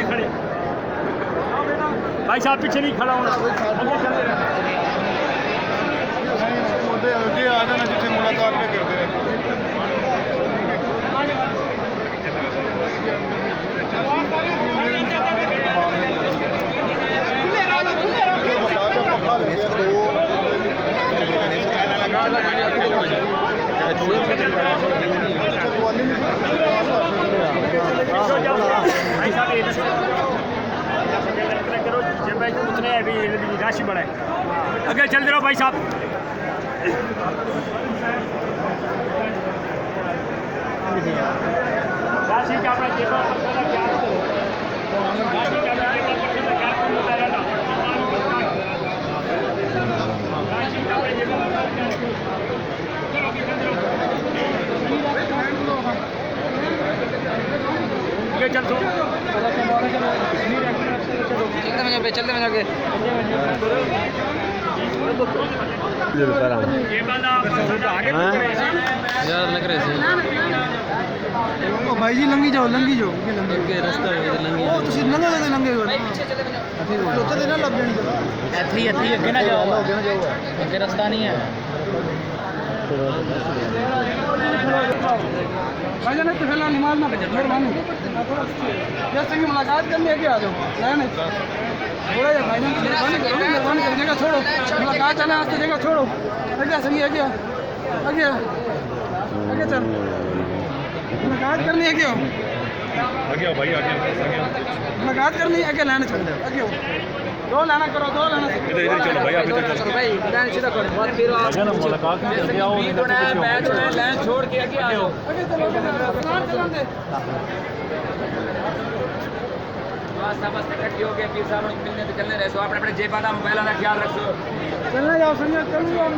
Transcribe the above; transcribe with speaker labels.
Speaker 1: खड़े भाई साहब पीछे नहीं खड़ा होना
Speaker 2: अगे आ जाना जिसे मुलाकात पे करते हैं
Speaker 1: उतने अभी राशि बढ़ाए अगर चल रहे हो भाई साहब राशि का अपना देखो चलते
Speaker 3: भाई जी लंगी जाओ लंगी जाओ
Speaker 4: रस्ता लंगी
Speaker 3: लंगे
Speaker 4: अगे ना जाओ अगे रास्ता नहीं है
Speaker 3: भाई जान तो फिलहाल नमाज ना बजा मेहरबानी जैसे कि मुलाकात करने आगे आ जाओ नहीं थोड़ा या भाई जान मेहरबानी कर जगह छोड़ो मुलाकात चले आते जगह छोड़ो आगे सही आगे आगे आगे चल मुलाकात करनी है क्यों
Speaker 2: आगे आओ भाई आगे
Speaker 3: मुलाकात करनी है आगे लाना छोड़ आगे दो लाना करो दो लाना
Speaker 2: इधर चलो भाई आप इधर चलो
Speaker 3: भाई लाइन सीधा करो बात फिर
Speaker 2: आगे ना मुलाकात करके आओ
Speaker 4: बैच में लाइन छोड़ के आगे आओ
Speaker 3: आगे चलो चलान दे
Speaker 4: बस इकट्ठी हो गए पीर साहब मिलने तो चलने रहे सो अपने अपने जेबा का मोबाइल का ख्याल रखो
Speaker 3: चलना जाओ संजय चल जाओ